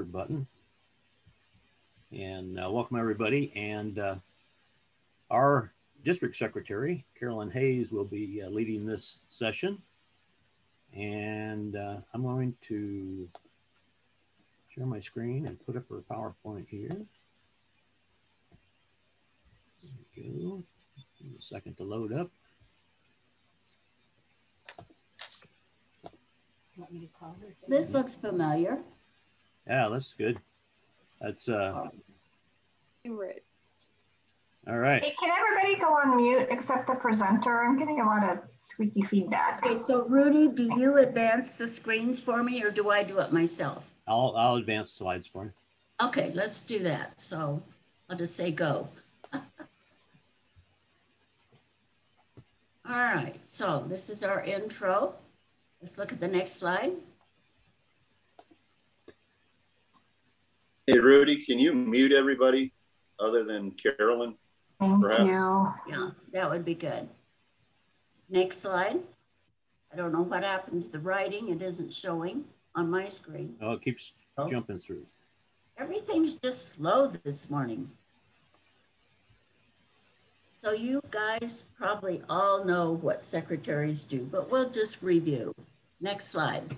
record button. And welcome everybody. And our district secretary, Carolyn Hayes, will be leading this session. And I'm going to share my screen and put up her PowerPoint here. There we go. Give a second to load up. This looks familiar. Yeah, that's good. That's all right. Hey, can everybody go on mute except the presenter? I'm getting a lot of squeaky feedback. Okay, so Rudy, do you advance the screens for me or do I do it myself? I'll advance slides for you. Okay, let's do that. So I'll just say go. All right, so this is our intro. Let's look at the next slide. Hey, Rudy, can you mute everybody other than Carolyn? Thank perhaps? you. Yeah, that would be good. Next slide. I don't know what happened to the writing. It isn't showing on my screen. Oh, it keeps jumping through. Everything's just slow this morning. So you guys probably all know what secretaries do, but we'll just review. Next slide.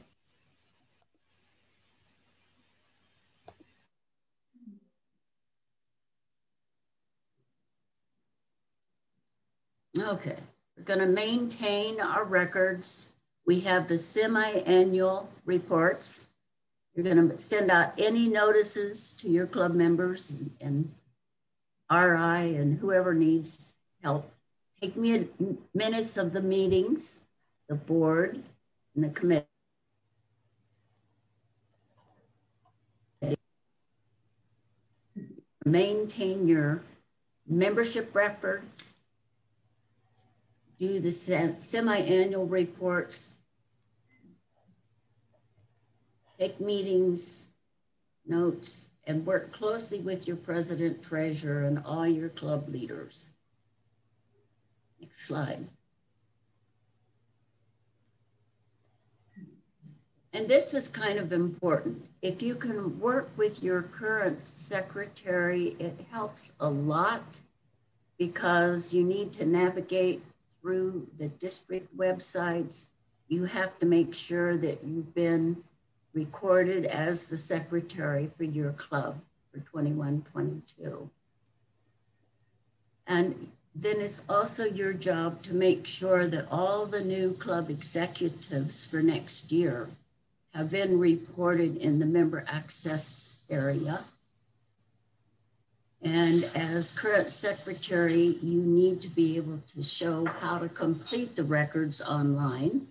Okay, we're going to maintain our records. We have the semi-annual reports. You're going to send out any notices to your club members and RI and whoever needs help. Take minutes of the meetings, the board, and the committee. Maintain your membership records. Do the semi-annual reports, take meetings, notes, and work closely with your president, treasurer, and all your club leaders. Next slide. And this is kind of important. If you can work with your current secretary, it helps a lot because you need to navigate through the district websites. You have to make sure that you've been recorded as the secretary for your club for 21-22. And then it's also your job to make sure that all the new club executives for next year have been reported in the member access area. And as current secretary, you need to be able to show how to complete the records online,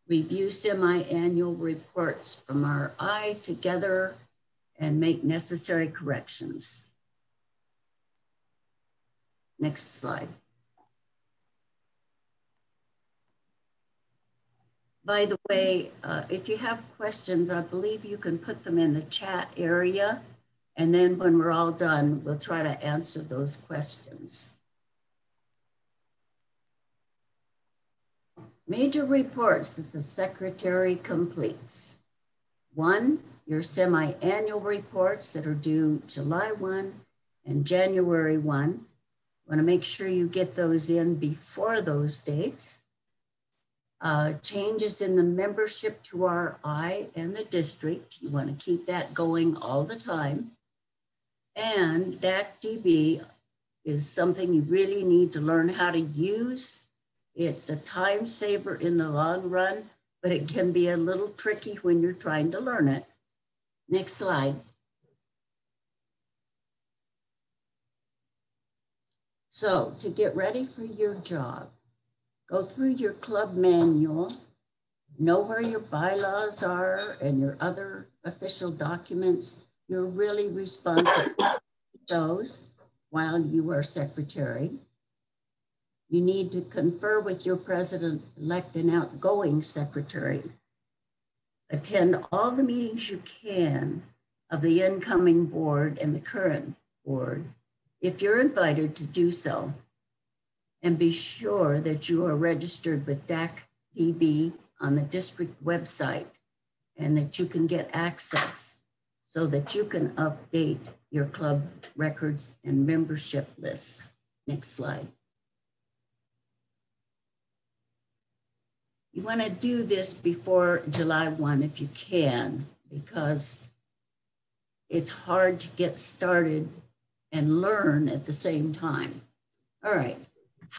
review semi-annual reports from RI together, and make necessary corrections. Next slide. By the way, if you have questions, I believe you can put them in the chat area. And then when we're all done, we'll try to answer those questions. Major reports that the secretary completes. 1, your semi-annual reports that are due July 1 and January 1. You want to make sure you get those in before those dates. Changes in the membership to RI and the district. You want to keep that going all the time. And DAC-DB is something you really need to learn how to use. It's a time saver in the long run, but it can be a little tricky when you're trying to learn it. Next slide. So to get ready for your job, go through your club manual, know where your bylaws are and your other official documents. You're really responsible for those while you are secretary. You need to confer with your president-elect and outgoing secretary. Attend all the meetings you can of the incoming board and the current board if you're invited to do so. And be sure that you are registered with DAC-DB on the district website and that you can get access so that you can update your club records and membership lists. Next slide. You want to do this before July 1 if you can, because it's hard to get started and learn at the same time. All right,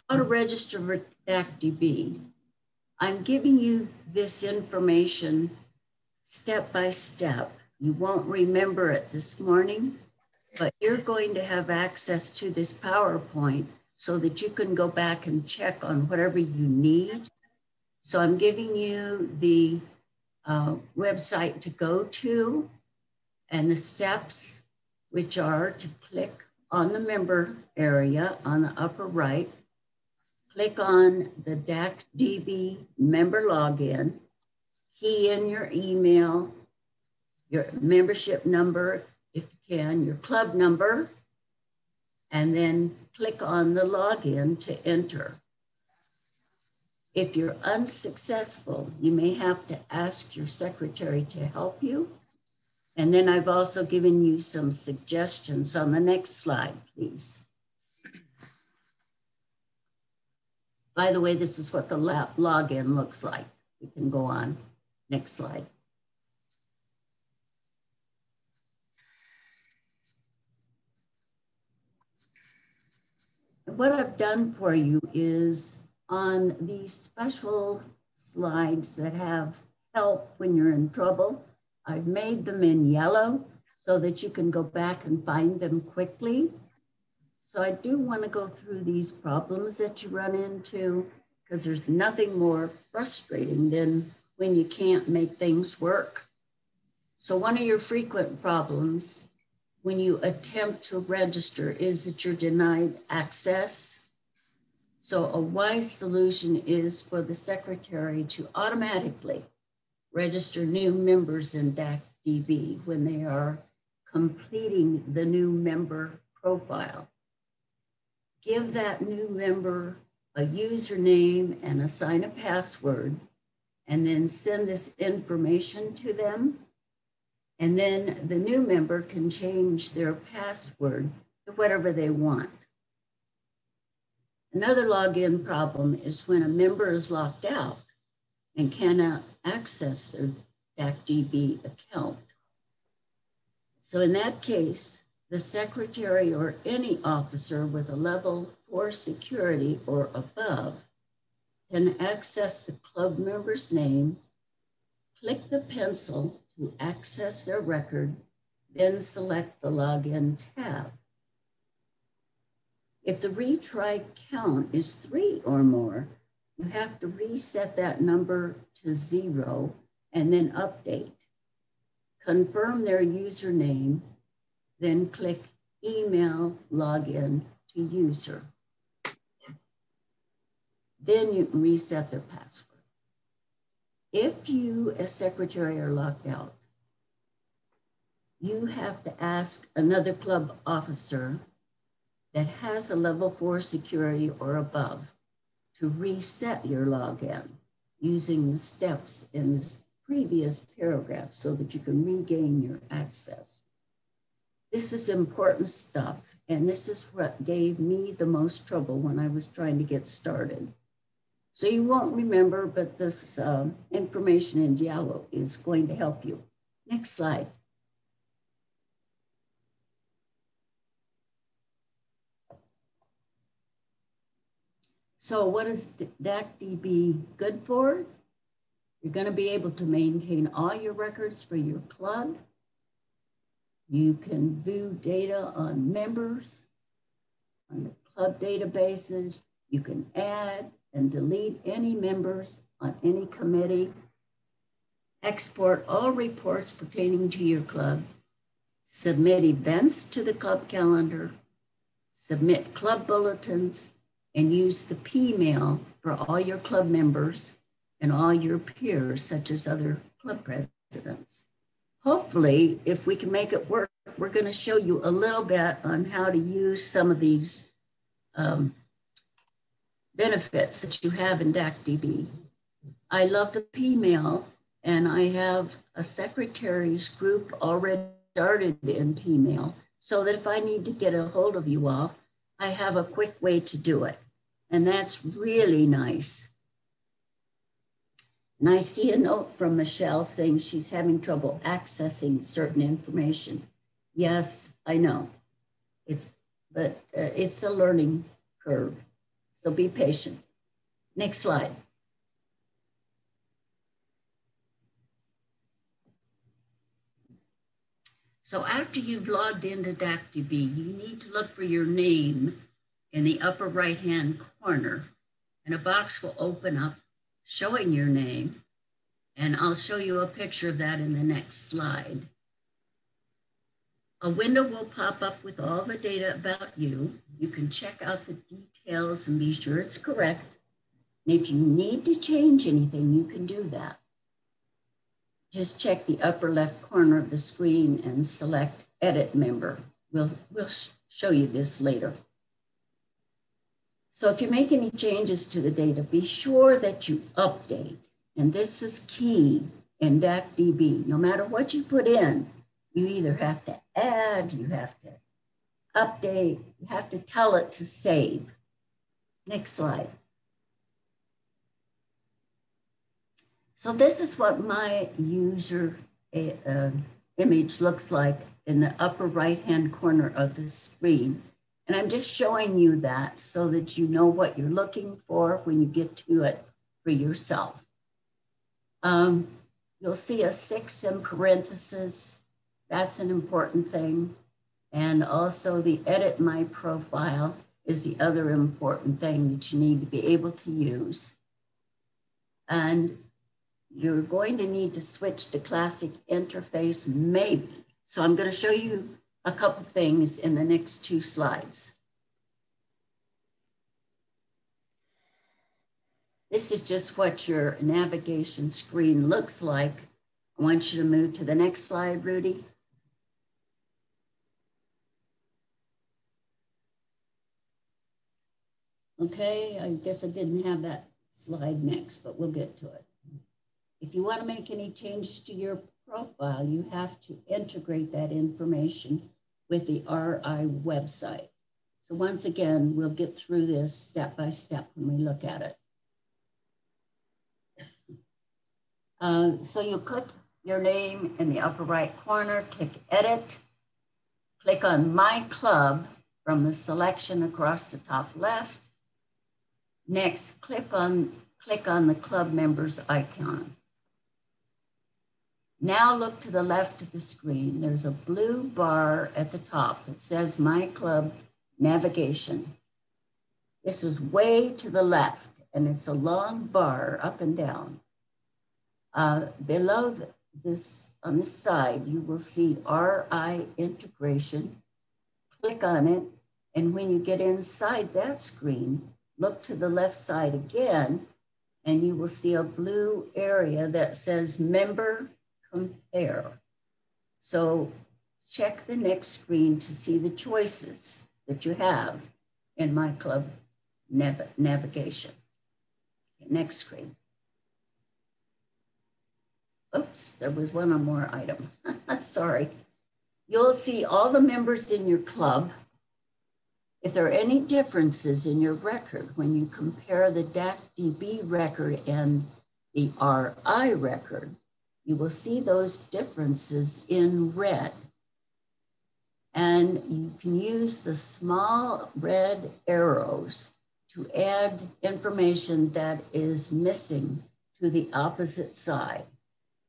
how to register for DAC-DB. I'm giving you this information step by step. You won't remember it this morning, but you're going to have access to this PowerPoint so that you can go back and check on whatever you need. So I'm giving you the website to go to and the steps, which are to click on the member area on the upper right, click on the DAC-DB member login, key in your email, your membership number, if you can, your club number, and then click on the login to enter. If you're unsuccessful, you may have to ask your secretary to help you. And then I've also given you some suggestions on the next slide, please. By the way, this is what the login looks like. We can go on. Next slide. What I've done for you is on these special slides that have help when you're in trouble, I've made them in yellow so that you can go back and find them quickly. So I do want to go through these problems that you run into, because there's nothing more frustrating than when you can't make things work. So one of your frequent problems when you attempt to register is that you're denied access. So a wise solution is for the secretary to automatically register new members in DAC-DB when they are completing the new member profile. Give that new member a username and assign a password, and then send this information to them. And then the new member can change their password to whatever they want. Another login problem is when a member is locked out and cannot access their DAC-DB account. So in that case, the secretary or any officer with a level 4 security or above can access the club member's name, click the pencil to access their record, then select the login tab. If the retry count is 3 or more, you have to reset that number to 0 and then update. Confirm their username, then click email login to user. Then you can reset their password. If you as secretary are locked out, you have to ask another club officer that has a level 4 security or above to reset your login using the steps in this previous paragraph so that you can regain your access. This is important stuff, and this is what gave me the most trouble when I was trying to get started. So you won't remember, but this information in yellow is going to help you. Next slide. So what is DAC-DB good for? You're going to be able to maintain all your records for your club. You can view data on members, on the club databases. You can add and delete any members on any committee. Export all reports pertaining to your club. Submit events to the club calendar. Submit club bulletins, and use the P-mail for all your club members and all your peers, such as other club presidents. Hopefully, if we can make it work, we're going to show you a little bit on how to use some of these benefits that you have in DAC-DB. I love the P-mail, and I have a secretaries group already started in Pmail so that if I need to get a hold of you all, I have a quick way to do it. And that's really nice. And I see a note from Michelle saying she's having trouble accessing certain information. Yes, I know. It's a learning curve. So be patient. Next slide. So after you've logged into DACDB, you need to look for your name in the upper right-hand corner, and a box will open up showing your name, and I'll show you a picture of that in the next slide. A window will pop up with all the data about you. You can check out the details and be sure it's correct. And if you need to change anything, you can do that. Just check the upper left corner of the screen and select Edit Member. We'll show you this later. So if you make any changes to the data, be sure that you update. And this is key in DACDB. No matter what you put in, you either have to add, you have to update, you have to tell it to save. Next slide. So this is what my user image looks like in the upper right-hand corner of the screen. And I'm just showing you that so that you know what you're looking for when you get to it for yourself. You'll see a 6 in parentheses. That's an important thing. And also the Edit My Profile is the other important thing that you need to be able to use. And you're going to need to switch to Classic Interface, maybe. So I'm going to show you a couple things in the next 2 slides. This is just what your navigation screen looks like. I want you to move to the next slide, Rudy. Okay, I guess I didn't have that slide next, but we'll get to it. If you want to make any changes to your profile, you have to integrate that information with the RI website. So once again, we'll get through this step by step when we look at it. So you click your name in the upper right corner, click Edit, click on My Club from the selection across the top left. Next, click on the club members icon. Now look to the left of the screen. There's a blue bar at the top that says My Club Navigation. This is way to the left, and it's a long bar up and down. Below this, on this side, you will see RI Integration. Click on it, and when you get inside that screen, look to the left side again, and you will see a blue area that says Member Compare. So check the next screen to see the choices that you have in My Club Navigation. Okay, next screen. Oops, there was one more item. Sorry. You'll see all the members in your club. If there are any differences in your record when you compare the DACDB record and the RI record, you will see those differences in red. And you can use the small red arrows to add information that is missing to the opposite side.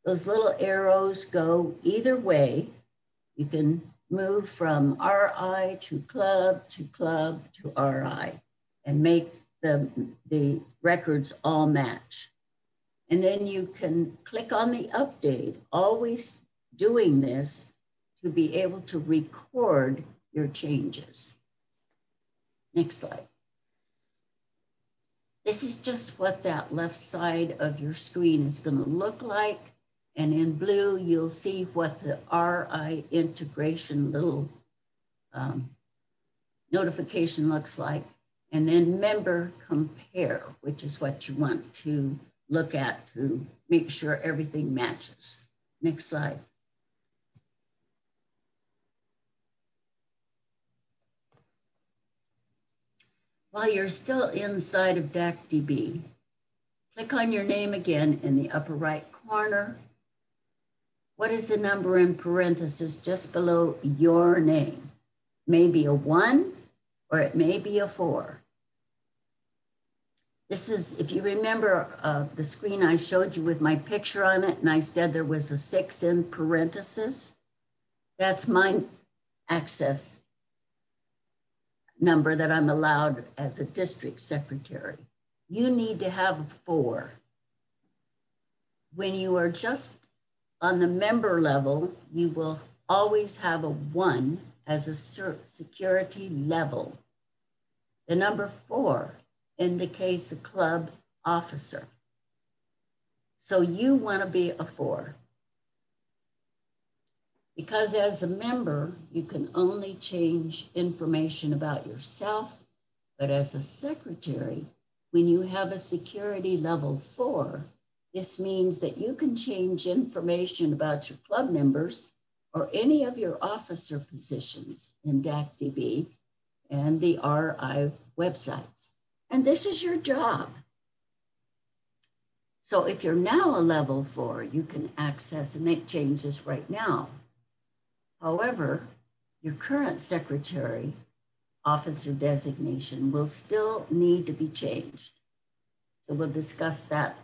Those little arrows go either way. You can move from RI to club to RI and make the records all match. And then you can click on the update, always doing this to be able to record your changes. Next slide. This is just what that left side of your screen is going to look like. And in blue, you'll see what the RI integration little notification looks like. And then Member Compare, which is what you want to look at to make sure everything matches. Next slide. While you're still inside of DACDB, click on your name again in the upper right corner. What is the number in parentheses just below your name? Maybe a 1 or it may be a 4. This is, if you remember the screen I showed you with my picture on it, and I said there was a 6 in parentheses, that's my access number that I'm allowed as a district secretary. You need to have a 4. When you are just on the member level, you will always have a 1 as a security level. The number 4 indicates a club officer. So you want to be a 4. Because as a member, you can only change information about yourself, but as a secretary, when you have a security level 4, this means that you can change information about your club members or any of your officer positions in DACDB and the RI websites. And this is your job. So if you're now a level 4, you can access and make changes right now. However, your current secretary officer designation will still need to be changed. So we'll discuss that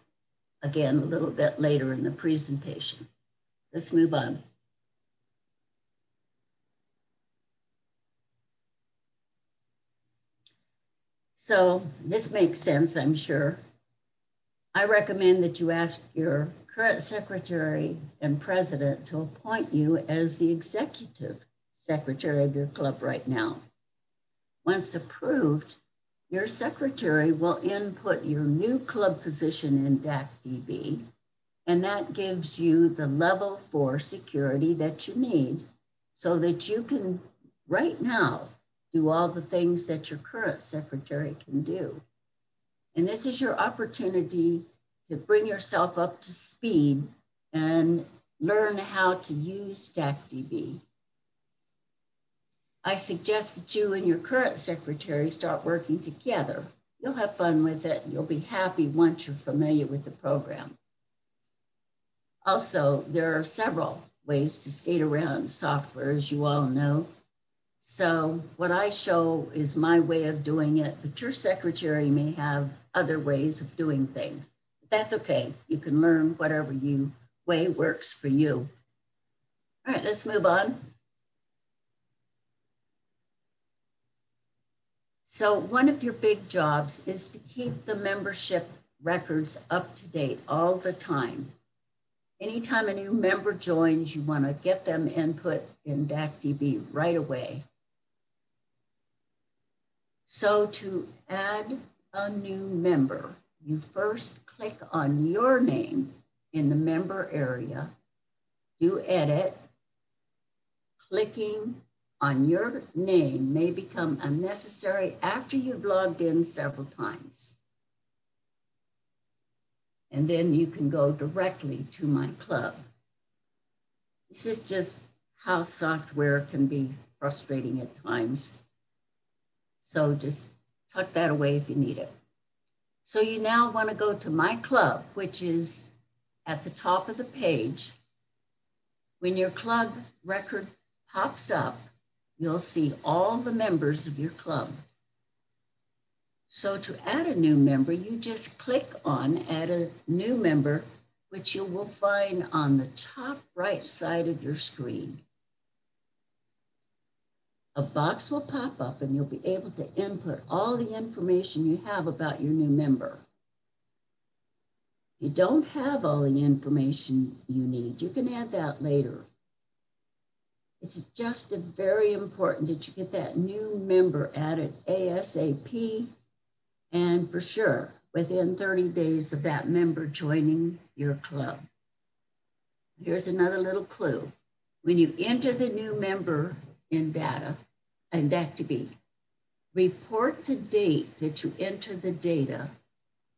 again a little bit later in the presentation. Let's move on. So this makes sense, I'm sure. I recommend that you ask your current secretary and president to appoint you as the executive secretary of your club right now. Once approved, your secretary will input your new club position in DACDB, and that gives you the level 4 security that you need so that you can, right now, do all the things that your current secretary can do. And this is your opportunity to bring yourself up to speed and learn how to use DACDB. I suggest that you and your current secretary start working together. You'll have fun with it. You'll be happy once you're familiar with the program. Also, there are several ways to skate around software, as you all know. So what I show is my way of doing it, but your secretary may have other ways of doing things. But that's okay. You can learn whatever way works for you. All right, let's move on. So one of your big jobs is to keep the membership records up to date all the time. Anytime a new member joins, you want to get them input in DACDB right away. So to add a new member, you first click on your name in the member area, do edit. Clicking on your name may become unnecessary after you've logged in several times. And then you can go directly to my club. This is just how software can be frustrating at times. So just tuck that away if you need it. So you now want to go to my club, which is at the top of the page. When your club record pops up, you'll see all the members of your club. So to add a new member, you just click on Add a New Member, which you will find on the top right side of your screen. A box will pop up and you'll be able to input all the information you have about your new member. If you don't have all the information you need, you can add that later. It's just very important that you get that new member added ASAP, and for sure, within 30 days of that member joining your club. Here's another little clue. When you enter the new member in DACDB, report the date that you enter the data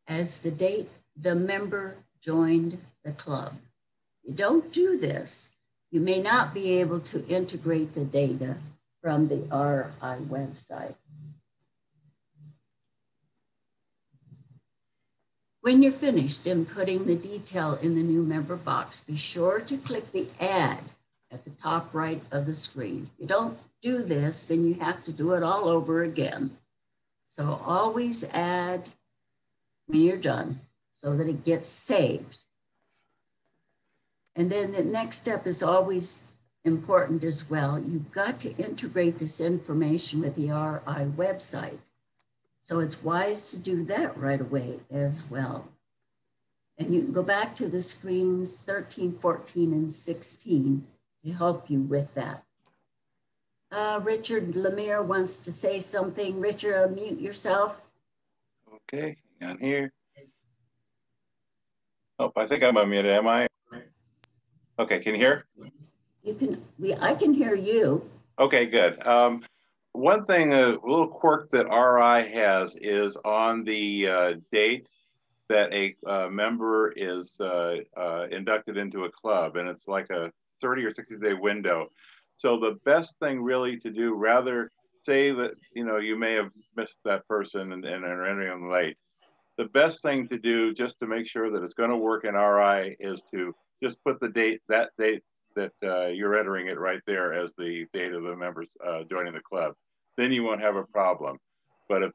as the date the member joined the club. If you don't do this, you may not be able to integrate the data from the RI website. When you're finished inputting the detail in the new member box, be sure to click the Add at the top right of the screen. If you don't do this, then you have to do it all over again. So always add when you're done so that it gets saved. And then the next step is always important as well. You've got to integrate this information with the RI website. So it's wise to do that right away as well. And you can go back to the screens 13, 14, and 16 to help you with that. Richard Lemire wants to say something. Richard, unmute yourself. Okay, hang on here. Oh, I think I'm unmuted, am I? Okay, can you hear? You can, I can hear you. Okay, good. One thing, a little quirk that RI has is on the date that a member is inducted into a club, and it's like a 30 or 60-day window. So the best thing really to do, rather say that, you know, you may have missed that person and are entering them late. The best thing to do just to make sure that it's going to work in RI is to just put the date, that date that you're entering it right there as the date of the members joining the club. Then you won't have a problem. But if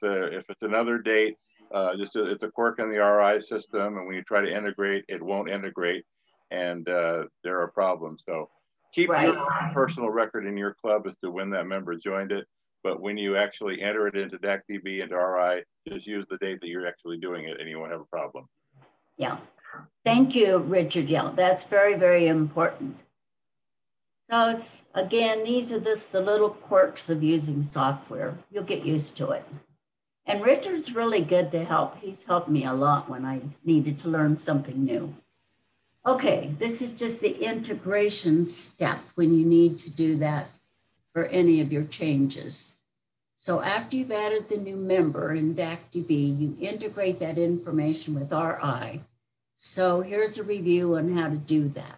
it's another date, it's a quirk in the RI system, and when you try to integrate, it won't integrate, and there are problems. So keep your personal record in your club as to when that member joined it. But when you actually enter it into DACDB, into RI, just use the date that you're actually doing it, and you won't have a problem. Yeah. Thank you, Richard. Yeah, that's very, very important. So it's, again, these are just the little quirks of using software. You'll get used to it. And Richard's really good to help. He's helped me a lot when I needed to learn something new. Okay, this is just the integration step when you need to do that for any of your changes. So after you've added the new member in DACDB, you integrate that information with RI. So here's a review on how to do that.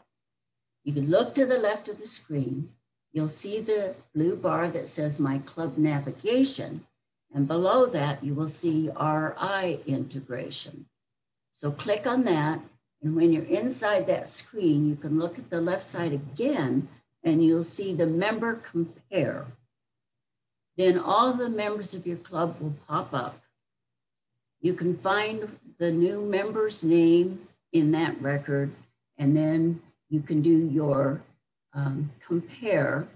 You can look to the left of the screen. You'll see the blue bar that says My Club Navigation. And below that, you will see RI integration. So click on that. And when you're inside that screen, you can look at the left side again, and you'll see the member compare. Then all the members of your club will pop up. You can find the new member's name in that record, and then you can do your compare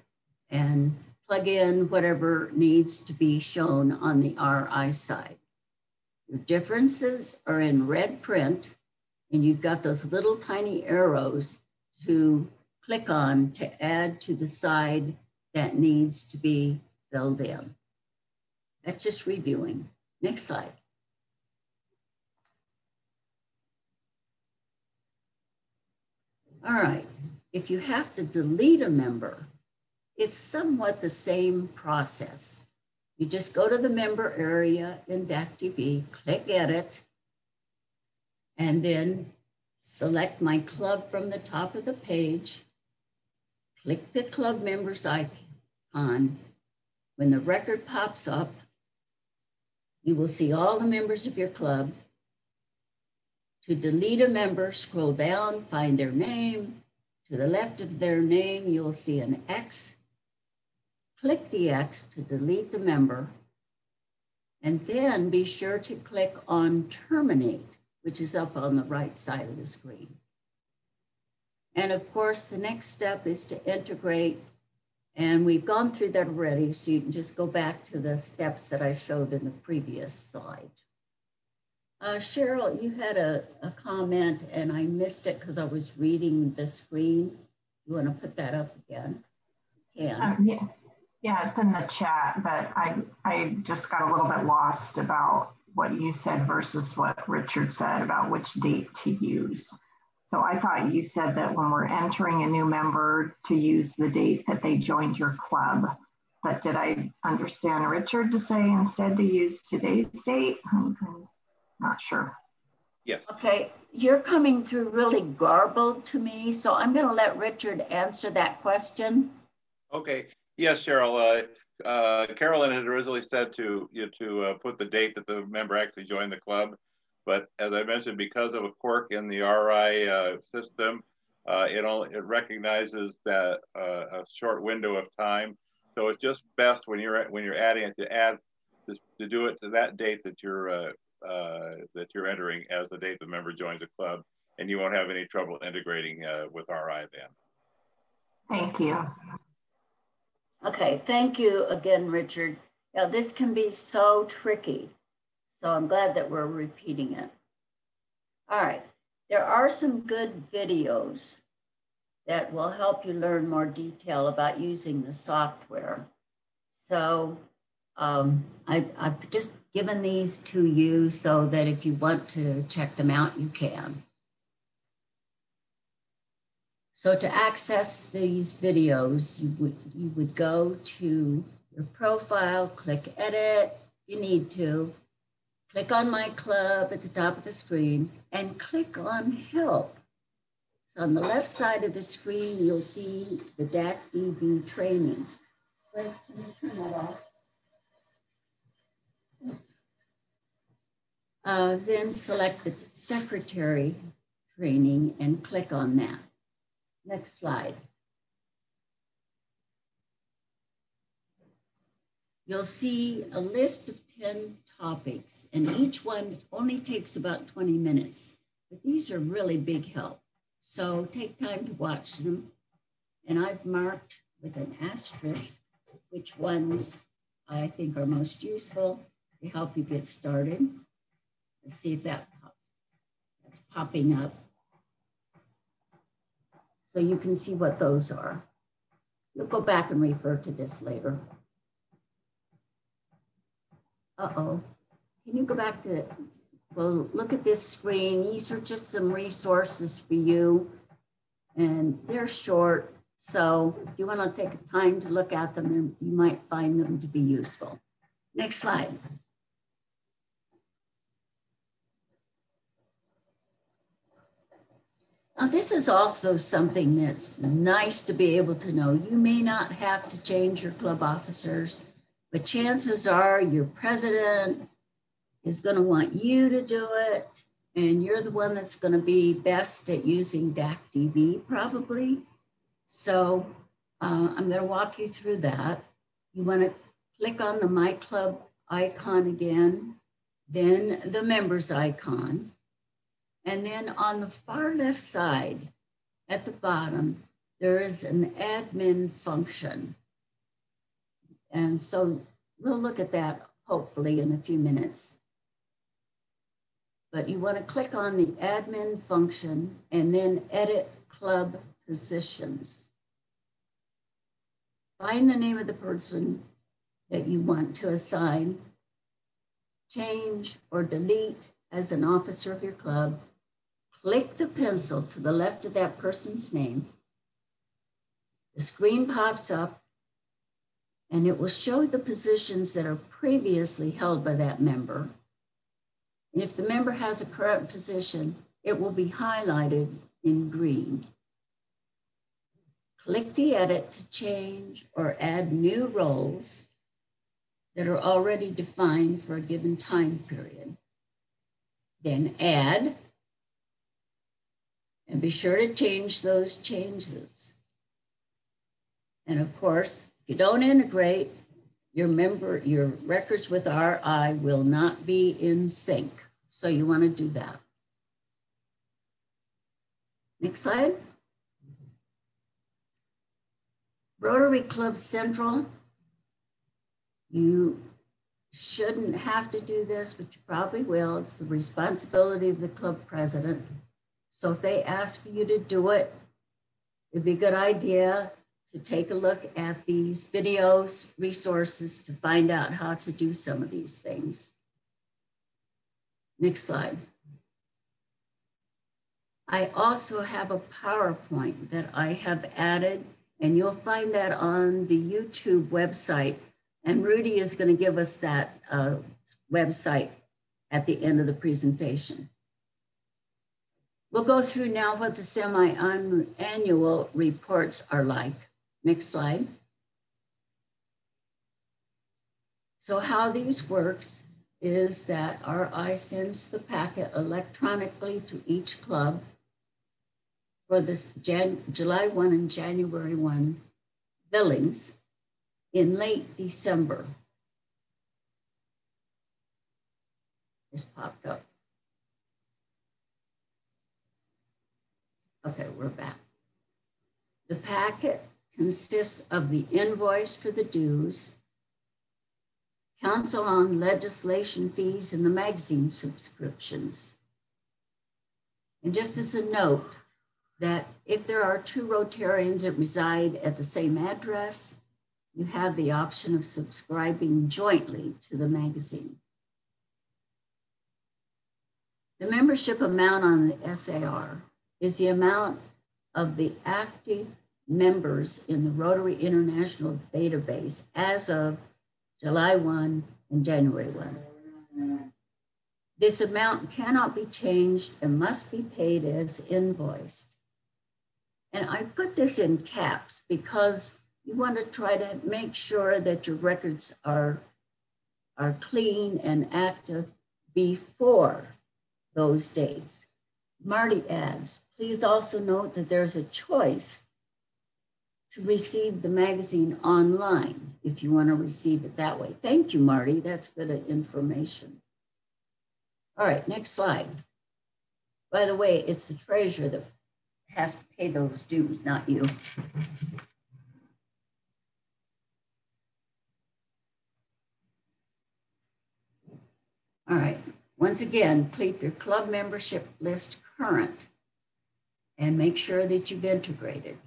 and plug in whatever needs to be shown on the RI side. Your differences are in red print, and you've got those little tiny arrows to click on to add to the side that needs to be filled in. That's just reviewing. Next slide. All right, if you have to delete a member, it's somewhat the same process. You just go to the member area in DACDB, click Edit, and then select My Club from the top of the page. Click the club members icon. When the record pops up, you will see all the members of your club. To delete a member, scroll down, find their name. To the left of their name, you'll see an X. Click the X to delete the member, and then be sure to click on Terminate, which is up on the right side of the screen. And of course, the next step is to integrate, and we've gone through that already, so you can just go back to the steps that I showed in the previous slide. Cheryl, you had a comment, and I missed it because I was reading the screen. You want to put that up again? Yeah, it's in the chat, but I just got a little bit lost about what you said versus what Richard said about which date to use. So I thought you said that when we're entering a new member to use the date that they joined your club. But did I understand Richard to say instead to use today's date? I'm not sure. Yes. Okay, you're coming through really garbled to me, so I'm going to let Richard answer that question. Okay. Yes, Cheryl. Carolyn had originally said to put the date that the member actually joined the club, But as I mentioned, because of a quirk in the RI system, it recognizes that a short window of time. So it's just best when you're adding it to do it to that date that you're entering as the date the member joins a club, and you won't have any trouble integrating with RI then. Thank you. Okay, thank you again, Richard. Now, this can be so tricky, so I'm glad that we're repeating it. All right, there are some good videos that will help you learn more detail about using the software. So I've just given these to you so that if you want to check them out, you can. So to access these videos, you would go to your profile, click edit, you need to, click on My Club at the top of the screen, and click on Help. So on the left side of the screen, you'll see the DAC-DB training. Wait, can you turn that off? Then select the secretary training and click on that. Next slide. You'll see a list of 10 topics, and each one only takes about 20 minutes, but these are really big help. So take time to watch them. And I've marked with an asterisk which ones I think are most useful to help you get started. Let's see if that pops. That's popping up. So you can see what those are. You'll go back and refer to this later. Uh-oh. Can you go back to, well, look at this screen. These are just some resources for you, and they're short. So if you want to take time to look at them, you might find them to be useful. Next slide. Now, this is also something that's nice to be able to know. You may not have to change your club officers, but chances are your president is going to want you to do it, and you're the one that's going to be best at using DAC-DB probably. So I'm going to walk you through that. You want to click on the My Club icon again, then the members icon. And then on the far left side at the bottom, there is an admin function. And so we'll look at that hopefully in a few minutes. But you want to click on the admin function and then edit club positions. Find the name of the person that you want to assign, change or delete as an officer of your club. Click the pencil to the left of that person's name. The screen pops up and it will show the positions that are previously held by that member. And if the member has a current position, it will be highlighted in green. Click the edit to change or add new roles that are already defined for a given time period. Then add. And be sure to change those changes. And of course, if you don't integrate, your records with RI will not be in sync. So you want to do that. Next slide. Rotary Club Central. You shouldn't have to do this, but you probably will. It's the responsibility of the club president. So if they ask for you to do it, it'd be a good idea to take a look at these videos, resources to find out how to do some of these things. Next slide. I also have a PowerPoint that I have added, and you'll find that on the YouTube website. And Rudy is going to give us that website at the end of the presentation. We'll go through now what the semi-annual reports are like. Next slide. So how these works is that RI sends the packet electronically to each club for this July 1 and January 1 billings in late December. Just popped up. Okay, we're back. The packet consists of the invoice for the dues, council on legislation fees, and the magazine subscriptions. And just as a note, that if there are two Rotarians that reside at the same address, you have the option of subscribing jointly to the magazine. The membership amount on the SAR is the amount of the active members in the Rotary International database as of July 1 and January 1. This amount cannot be changed and must be paid as invoiced. And I put this in caps because you want to try to make sure that your records are clean and active before those dates. Marty adds, please also note that there's a choice to receive the magazine online if you want to receive it that way. Thank you, Marty. That's good information. All right, next slide. By the way, it's the treasurer that has to pay those dues, not you. All right, once again, keep your club membership list current and make sure that you've integrated.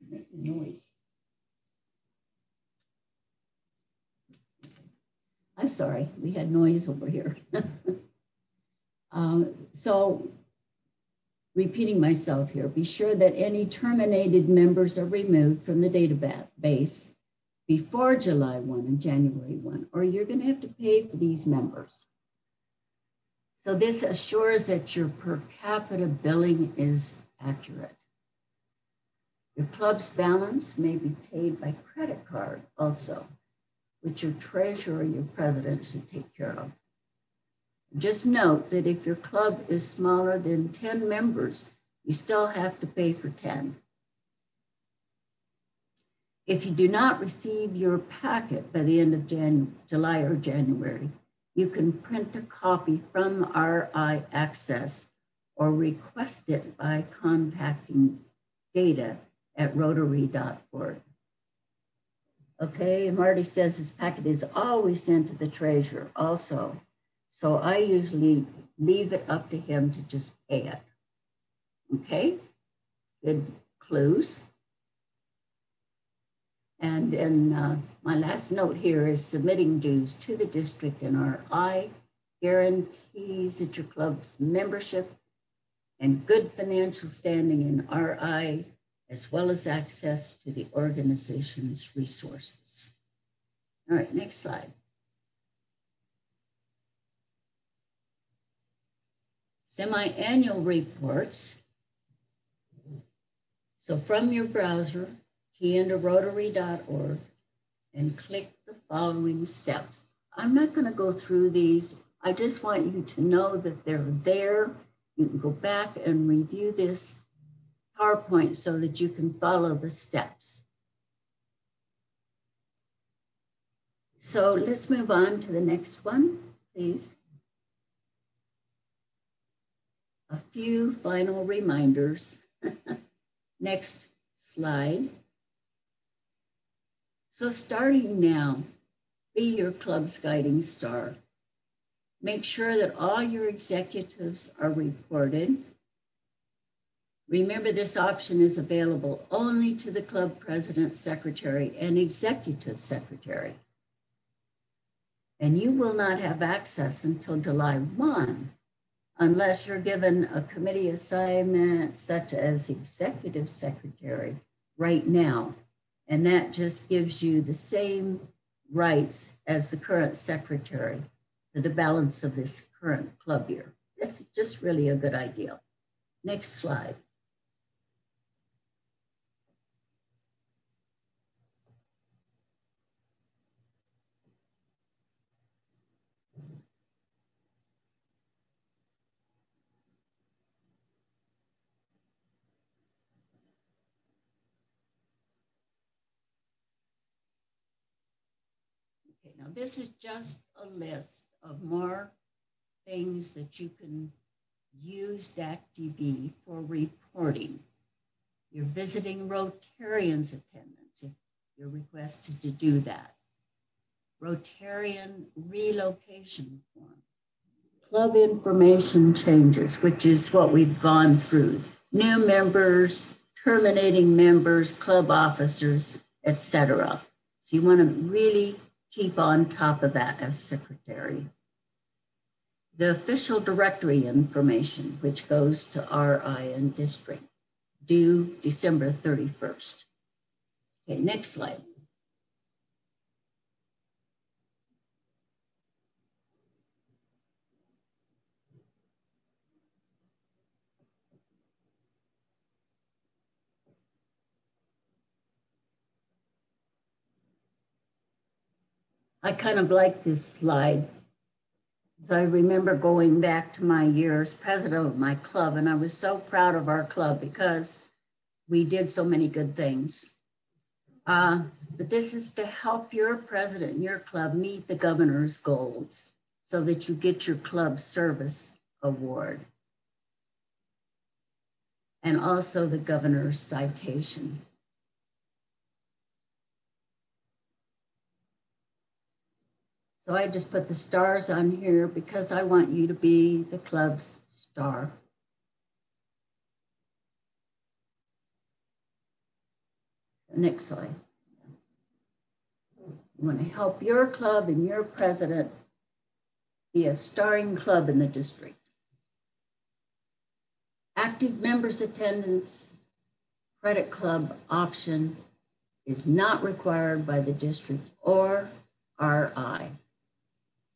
Make noise. I'm sorry, we had noise over here. So repeating myself here, be sure that any terminated members are removed from the database before July 1 and January 1, or you're going to have to pay for these members. So this assures that your per capita billing is accurate. Your club's balance may be paid by credit card also, which your treasurer or your president should take care of. Just note that if your club is smaller than 10 members, you still have to pay for 10. If you do not receive your packet by the end of July or January, you can print a copy from RI Access or request it by contacting data@rotary.org. Okay, Marty says his packet is always sent to the treasurer also. So I usually leave it up to him to just pay it. Okay, good clues. And then my last note here is submitting dues to the district and RI guarantees that your club's membership and good financial standing in RI, as well as access to the organization's resources. All right, next slide. Semi-annual reports. So from your browser, key into rotary.org and click the following steps. I'm not going to go through these. I just want you to know that they're there. You can go back and review this PowerPoint so that you can follow the steps. So let's move on to the next one, please. A few final reminders. Next slide. So starting now, be your club's guiding star. Make sure that all your executives are reported. Remember, this option is available only to the club president, secretary, and executive secretary. And you will not have access until July 1, unless you're given a committee assignment, such as executive secretary right now. And that just gives you the same rights as the current secretary for the balance of this current club year. That's just really a good idea. Next slide. Okay, now this is just a list of more things that you can use DAC-DB for reporting. Your visiting Rotarians attendance, if you're requested to do that. Rotarian relocation form. Club information changes, which is what we've gone through. New members, terminating members, club officers, etc. So you want to really keep on top of that as secretary. The official directory information, which goes to RI and district, due December 31st. Okay, next slide. I kind of like this slide. So I remember going back to my year as president of my club, and I was so proud of our club because we did so many good things. But this is to help your president and your club meet the governor's goals so that you get your club service award. And also the governor's citation. So I just put the stars on here because I want you to be the club's star. Next slide. You want to help your club and your president be a starring club in the district. Active members attendance credit club option is not required by the district or RI.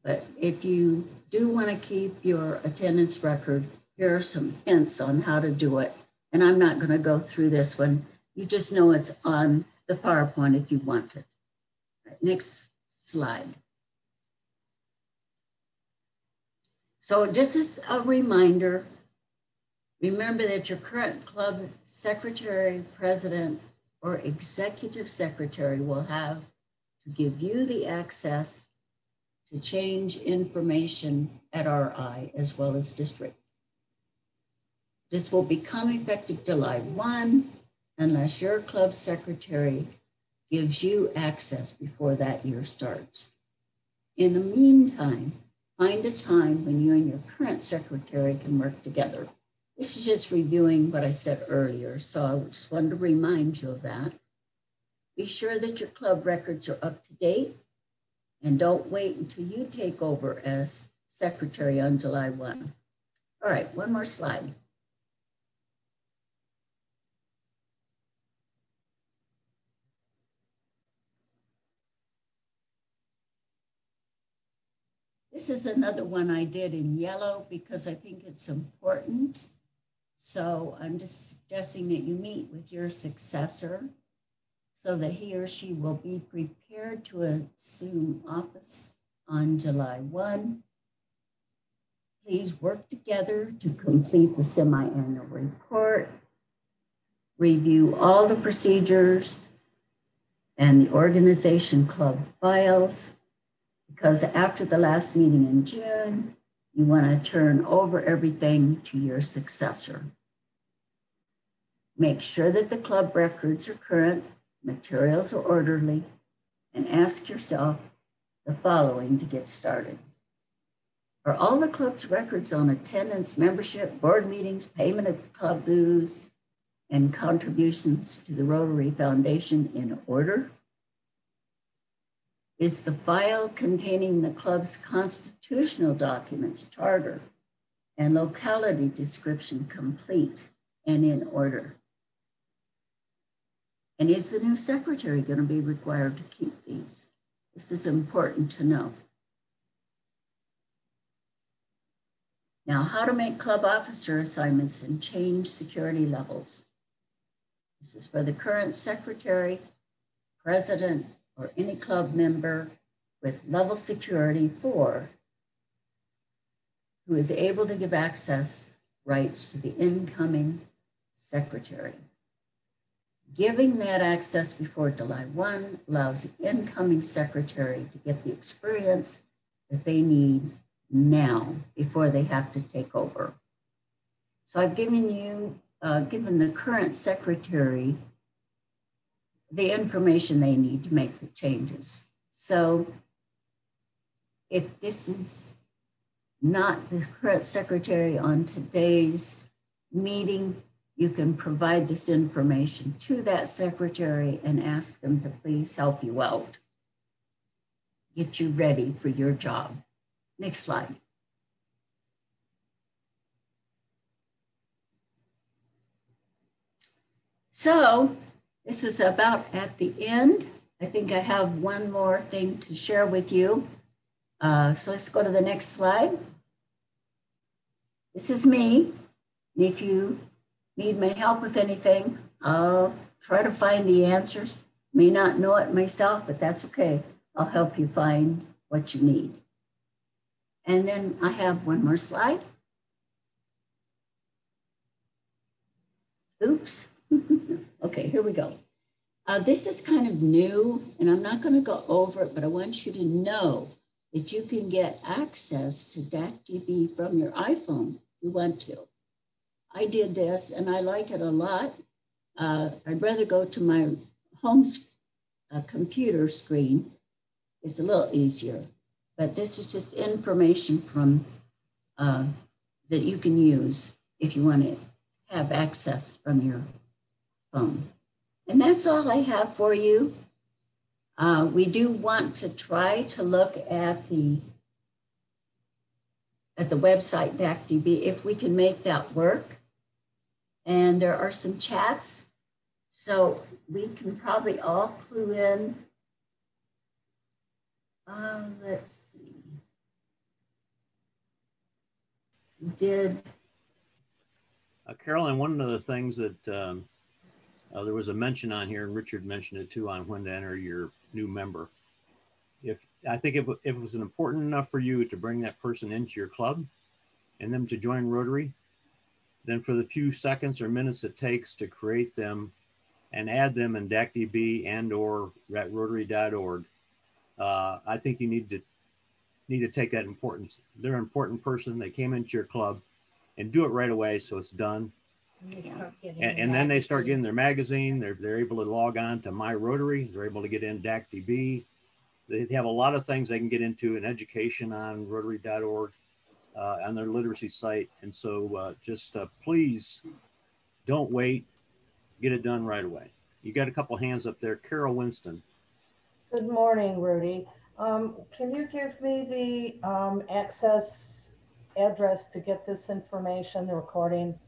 But if you do want to keep your attendance record, here are some hints on how to do it. And I'm not going to go through this one. You just know it's on the PowerPoint if you want it. Right, next slide. So just as a reminder, remember that your current club secretary, president, or executive secretary will have to give you the access to change information at RI as well as district. This will become effective July 1 unless your club secretary gives you access before that year starts. In the meantime, find a time when you and your current secretary can work together. This is just reviewing what I said earlier, so I just wanted to remind you of that. Be sure that your club records are up to date. And don't wait until you take over as secretary on July 1. All right, one more slide. This is another one I did in yellow because I think it's important. So I'm just suggesting that you meet with your successor so that he or she will be prepared to assume office on July 1. Please work together to complete the semi-annual report, review all the procedures and the organization club files, because after the last meeting in June, you want to turn over everything to your successor. Make sure that the club records are current, materials are orderly, and ask yourself the following to get started. Are all the club's records on attendance, membership, board meetings, payment of club dues, and contributions to the Rotary Foundation in order? Is the file containing the club's constitutional documents, charter, and locality description complete and in order? And is the new secretary going to be required to keep these? This is important to know. Now, how to make club officer assignments and change security levels. This is for the current secretary, president, or any club member with level security 4 who is able to give access rights to the incoming secretary. Giving that access before July 1 allows the incoming secretary to get the experience that they need now before they have to take over. So I've given you, given the current secretary the information they need to make the changes. So if this is not the current secretary on today's meeting, you can provide this information to that secretary and ask them to please help you out, get you ready for your job. Next slide. So this is about at the end. I think I have one more thing to share with you. So let's go to the next slide. This is me. If you need my help with anything, I'll try to find the answers. May not know it myself, but that's okay. I'll help you find what you need. And then I have one more slide. Oops. Okay, here we go. This is kind of new, and I'm not going to go over it, but I want you to know that you can get access to DACDB from your iPhone if you want to. I did this, and I like it a lot. I'd rather go to my home computer screen. It's a little easier, but this is just information from that you can use if you want to have access from your phone. And that's all I have for you. We do want to try to look at the website DACDB if we can make that work. And there are some chats, so we can probably all clue in. Let's see. We did. Carolyn, one of the things that there was a mention on here, and Richard mentioned it too, on when to enter your new member. I think if it was important enough for you to bring that person into your club and them to join Rotary, then for the few seconds or minutes it takes to create them and add them in DACDB and or at Rotary.org, I think you need to take that importance. They're an important person. They came into your club, and do it right away so it's done. And then they start getting their magazine. They're able to log on to My Rotary. They're able to get in DACDB. They have a lot of things they can get into in education on Rotary.org, on their literacy site. And so just please don't wait. Get it done right away. You got a couple hands up there. Carol Winston. Good morning, Rudy. Can you give me the access address to get this information, the recording?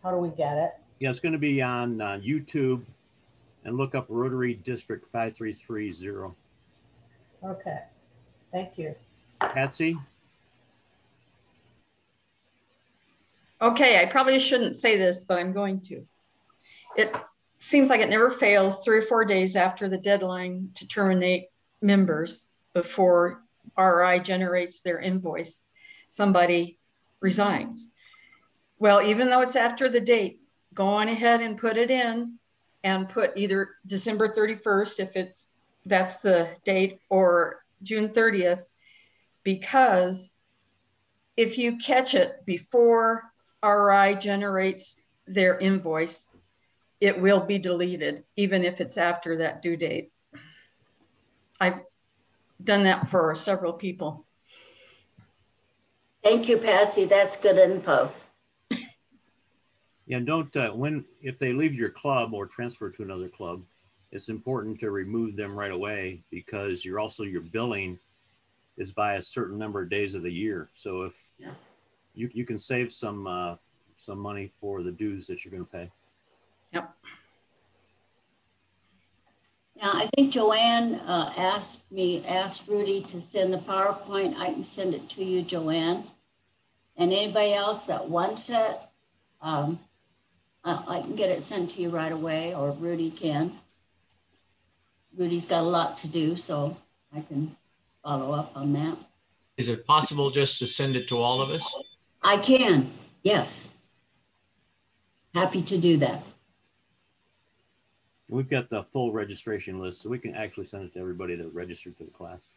How do we get it? Yeah, it's going to be on YouTube, and look up Rotary District 5330. Okay, thank you. Patsy? Okay, I probably shouldn't say this, but I'm going to. It seems like it never fails 3 or 4 days after the deadline to terminate members before RI generates their invoice, somebody resigns. Well, even though it's after the date, go on ahead and put it in and put either December 31st, if that's the date, or June 30th, because if you catch it before RI generates their invoice, it will be deleted, even if it's after that due date. I've done that for several people. Thank you, Patsy. That's good info. Yeah, don't, if they leave your club or transfer to another club, it's important to remove them right away, because your billing is by a certain number of days of the year. So if you can save some money for the dues that you're going to pay. Yep. Now, I think Joanne asked Rudy to send the PowerPoint. I can send it to you, Joanne. And anybody else that wants it, I can get it sent to you right away, or Rudy can. Rudy's got a lot to do, so I can follow up on that. Is it possible just to send it to all of us? I can, yes. Happy to do that. We've got the full registration list, so we can actually send it to everybody that registered for the class.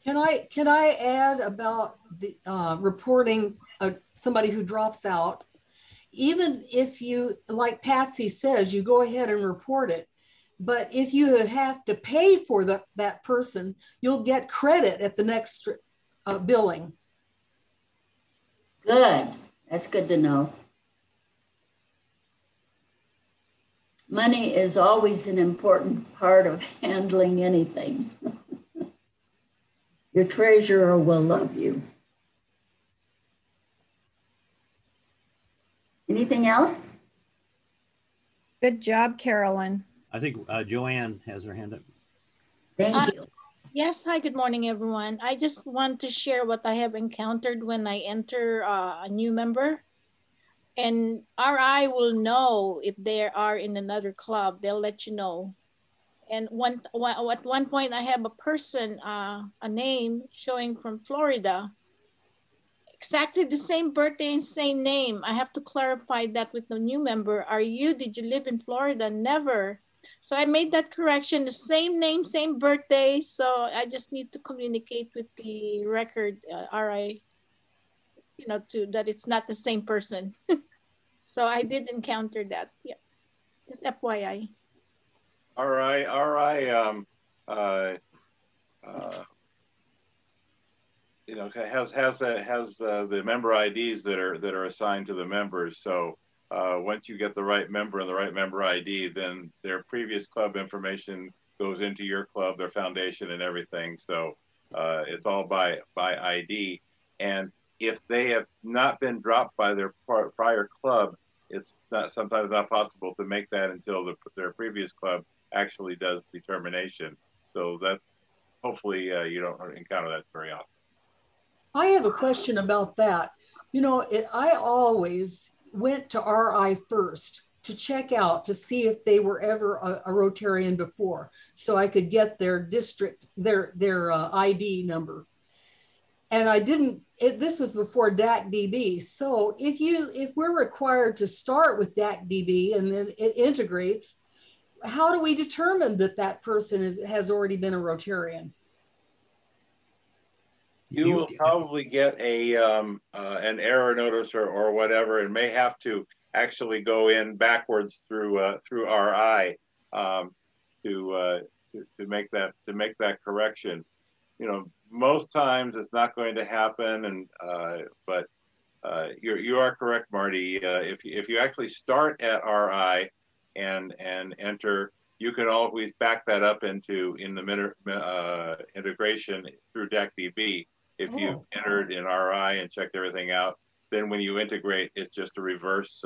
Can I add about the reporting somebody who drops out? Even if you, like Patsy says, you go ahead and report it. But if you have to pay for that person, you'll get credit at the next billing. Good. That's good to know. Money is always an important part of handling anything. Your treasurer will love you. Anything else? Good job, Carolyn. I think Joanne has her hand up. Thank you. Yes, hi, good morning, everyone. I just want to share what I have encountered when I enter a new member. And RI will know if they are in another club, they'll let you know. And at one point I have a person, a name showing from Florida, exactly the same birthday and same name. I have to clarify that with the new member. Did you live in Florida? Never. So I made that correction, the same name, same birthday. So I just need to communicate with the record RI, that it's not the same person. So I did encounter that. Yeah, just FYI. RI has the member IDs that are assigned to the members. So once you get the right member and the right member ID, then their previous club information goes into your club, their foundation, and everything. So it's all by ID. And if they have not been dropped by their prior club, it's sometimes not possible to make that until their previous club actually does determination. So that's hopefully you don't encounter that very often. I have a question about that. I always went to RI first to check out to see if they were ever a Rotarian before, so I could get their district, their ID number. And I didn't, this was before DAC-DB. So if we're required to start with DAC-DB and then it integrates, how do we determine that person has already been a Rotarian? You will probably get an error notice or whatever, and may have to actually go in backwards through RI to make that correction. Most times it's not going to happen, but you are correct, Marty. If you actually start at RI and enter, you can always back that up in the integration through DAC-DB. If you entered in RI and checked everything out, then when you integrate, it's just a reverse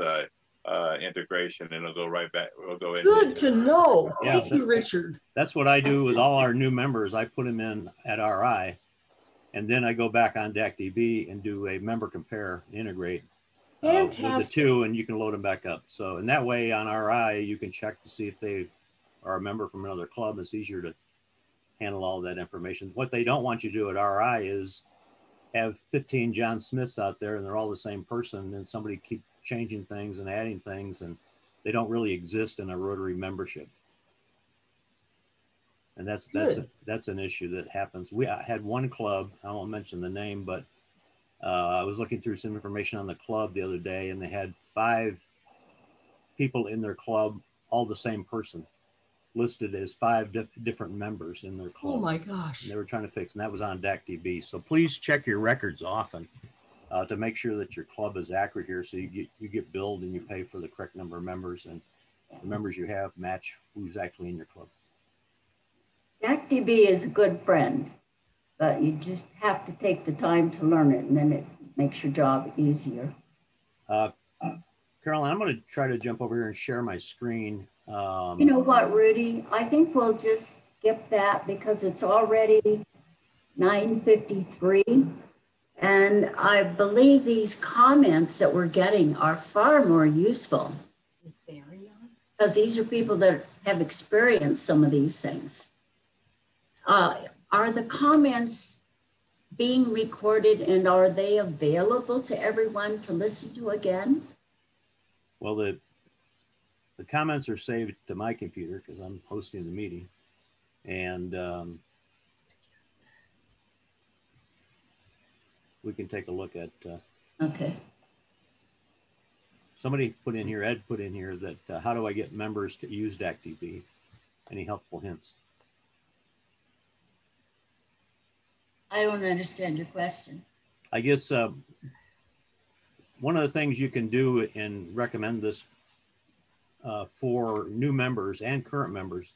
integration, and it'll go right back. We'll go in. Good to know. Thank you, Richard. That's what I do with all our new members. I put them in at RI, and then I go back on DAC-DB and do a member compare, integrate with the two, and you can load them back up. So in that way on RI, you can check to see if they are a member from another club. It's easier to handle all that information. What they don't want you to do at RI is have 15 John Smiths out there and they're all the same person, and somebody keep changing things and adding things, and they don't really exist in a Rotary membership. And that's an issue that happens. I had one club, I won't mention the name, but I was looking through some information on the club the other day, and they had 5 people in their club, all the same person, listed as 5 different members in their club. Oh my gosh. And they were trying to fix, and that was on DAC-DB. So please check your records often to make sure that your club is accurate here, so you get billed and you pay for the correct number of members, and the members you have match who's actually in your club. DAC-DB is a good friend, but you just have to take the time to learn it, and then it makes your job easier. Carolyn, I'm going to try to jump over here and share my screen. You know what, Rudy? I think we'll just skip that because it's already 9:53. And I believe these comments that we're getting are far more useful because these are people that have experienced some of these things. Are the comments being recorded, and are they available to everyone to listen to again? Well, the the comments are saved to my computer because I'm hosting the meeting. And we can take a look at. Okay. Somebody put in here, Ed put in here that how do I get members to use DACDB? Any helpful hints? I don't understand your question. I guess one of the things you can do and recommend this for new members and current members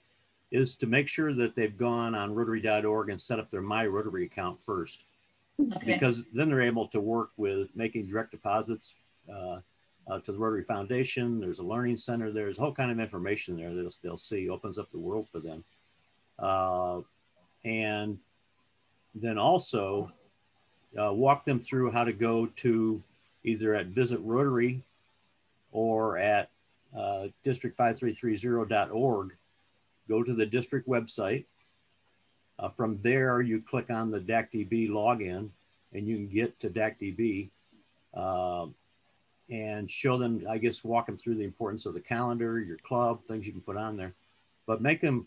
is to make sure that they've gone on Rotary.org and set up their My Rotary account first. Okay. Because then they're able to work with making direct deposits to the Rotary Foundation. There's a learning center. There's a whole kind of information there that they'll see, opens up the world for them. And then also walk them through how to go to either at Visit Rotary or at district5330.org. Go to the district website. From there, you click on the DACDB login and you can get to DACDB and show them, I guess, walk them through the importance of the calendar, your club, things you can put on there. But make them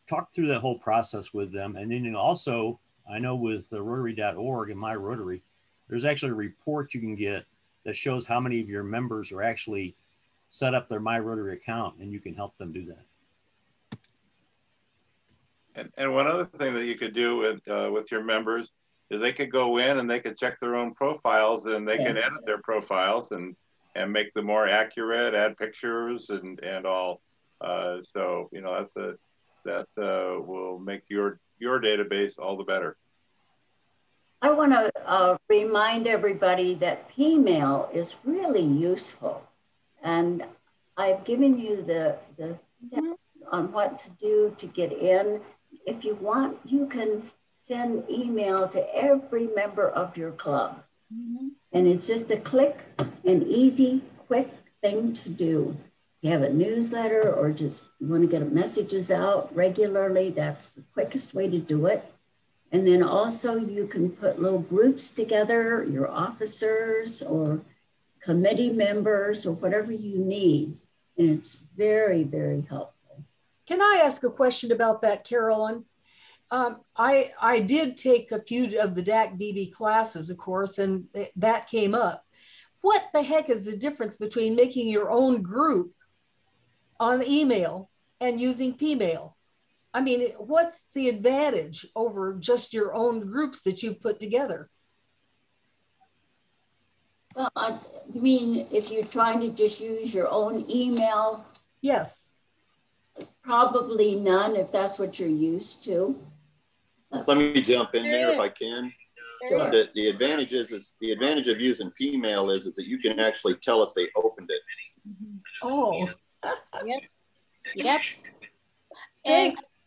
talk through that whole process with them. And then you also, I know with the Rotary.org and My Rotary, there's actually a report you can get that shows how many of your members are actually set up their My Rotary account, and you can help them do that. And one other thing that you could do with your members is they could go in and they could check their own profiles, and they can edit their profiles and make them more accurate, add pictures and all. So, you know, that will make your database all the better. I want to remind everybody that Pmail is really useful. And I've given you the steps on what to do to get in. If you want, you can send email to every member of your club. And it's just a click, an easy, quick thing to do. If you have a newsletter or just want to get messages out regularly, that's the quickest way to do it. And then also you can put little groups together, your officers or committee members or whatever you need. And it's very, very helpful. Can I ask a question about that, Carolyn? I did take a few of the DACDB classes, of course, and that came up. What the heck is the difference between making your own group on email and using Pmail? I mean, what's the advantage over just your own groups that you put together? Well, you mean if you're trying to just use your own email? Yes. Probably none, if that's what you're used to. Let me jump in there if I can. Sure. The advantage is the advantage of using Pmail is that you can actually tell if they opened it. Oh. Yep.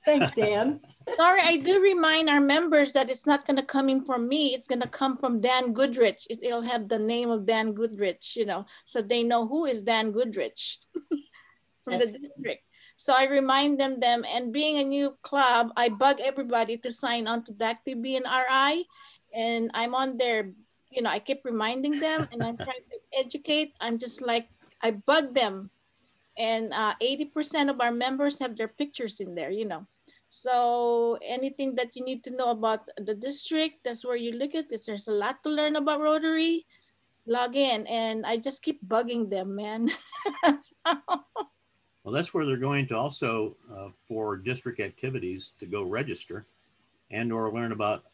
Thanks, Dan. Sorry, I do remind our members that it's not going to come in from me. It's going to come from Dan Goodrich. It'll have the name of Dan Goodrich, you know, so they know who is Dan Goodrich from the district. So I remind them, and being a new club, I bug everybody to sign on to DACDB and RI. And I'm on there, you know, I keep reminding them and I'm trying to educate. I'm just like, I bug them. And 80% of our members have their pictures in there, you know. So anything that you need to know about the district, that's where you look at it. There's a lot to learn about Rotary. Log in, and I just keep bugging them, man. Well, that's where they're going to also, for district activities, to go register and or learn about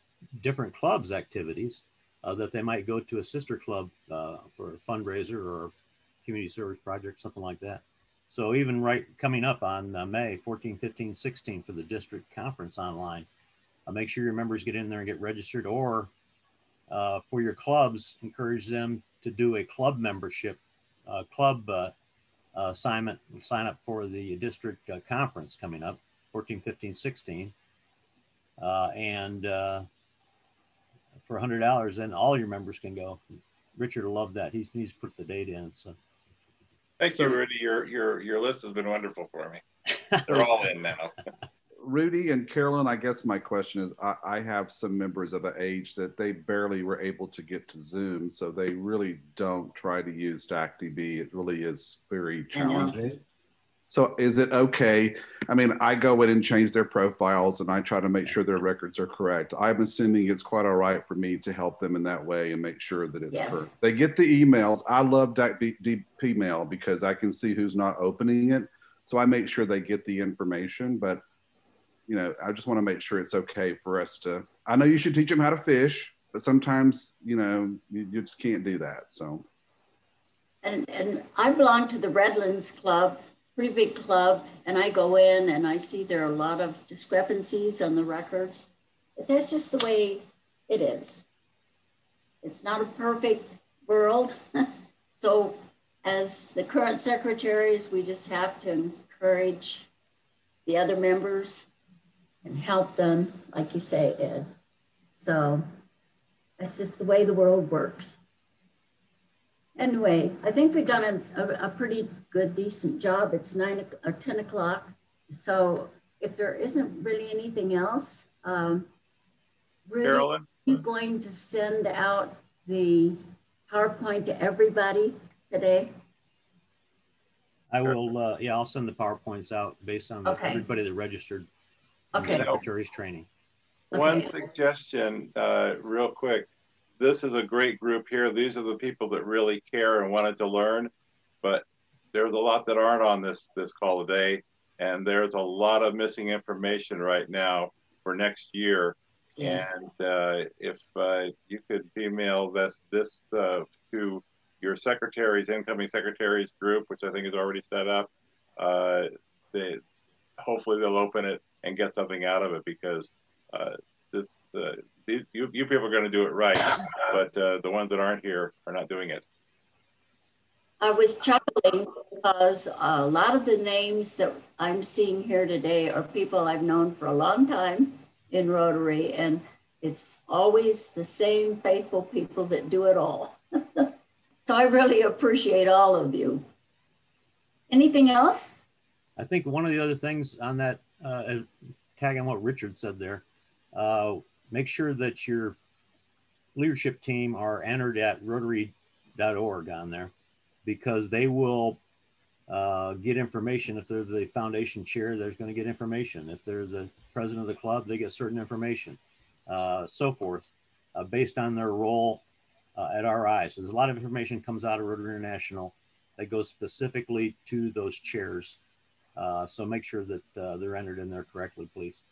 different clubs' activities that they might go to a sister club for a fundraiser or community service project, something like that. So even coming up on May 14, 15, 16 for the district conference online, make sure your members get in there and get registered, or for your clubs, encourage them to do a club membership, assignment, sign up for the district conference coming up, 14, 15, 16. And for $100, then all your members can go. Richard will love that. He's put the date in. So. Thank you, Rudy. Your list has been wonderful for me. They're all in now. Rudy and Carolyn, I guess my question is, I have some members of an age that they barely were able to get to Zoom, so they really don't try to use DACDB. It really is very challenging. So is it okay? I mean, I go in and change their profiles and I try to make sure their records are correct. I'm assuming it's quite all right for me to help them in that way and make sure that it's correct. They get the emails. I love DP mail because I can see who's not opening it. So I make sure they get the information, but you know, I just want to make sure it's okay for us to, I know you should teach them how to fish, but sometimes, you know, you just can't do that, so. And I belong to the Redlands Club, pretty big club, and I go in and I see there are a lot of discrepancies on the records. But that's just the way it is. It's not a perfect world. So as the current secretaries, we just have to encourage the other members and help them, like you say, Ed. So that's just the way the world works. Anyway, I think we've done a pretty good, decent job. It's 9 or 10 o'clock. So if there isn't really anything else, really, Carolyn? are you going to send out the PowerPoint to everybody today? I will, yeah, I'll send the PowerPoints out based on everybody that registered in the Secretary's training. One suggestion, real quick. This is a great group here. These are the people that really care and wanted to learn, but there's a lot that aren't on this call today, and there's a lot of missing information right now for next year. Yeah. And if you could email this to your secretaries, incoming secretaries group, which I think is already set up, hopefully they'll open it and get something out of it, because you people are going to do it right, but the ones that aren't here are not doing it. I was chuckling because a lot of the names that I'm seeing here today are people I've known for a long time in Rotary, and it's always the same faithful people that do it all. So I really appreciate all of you. Anything else? I think one of the other things on that, tag on what Richard said there, make sure that your leadership team are entered at Rotary.org on there, because they will get information. If they're the foundation chair, they're going to get information. If they're the president of the club, they get certain information, so forth, based on their role at RI. So there's a lot of information comes out of Rotary International that goes specifically to those chairs. So make sure that they're entered in there correctly, please.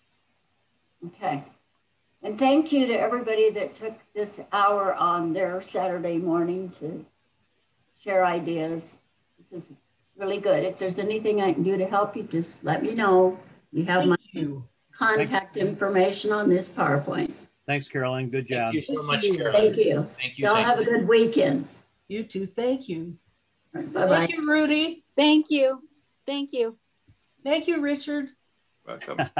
Okay. And thank you to everybody that took this hour on their Saturday morning to share ideas. This is really good. If there's anything I can do to help you, just let me know. You have my contact information on this PowerPoint. Thanks, Carolyn. Good job. Thank you so much, Carolyn. Thank you. Thank you. Y'all have a good weekend. You too. Thank you. Right, bye-bye. Thank you, Rudy. Thank you. Thank you. Thank you, Richard. Welcome.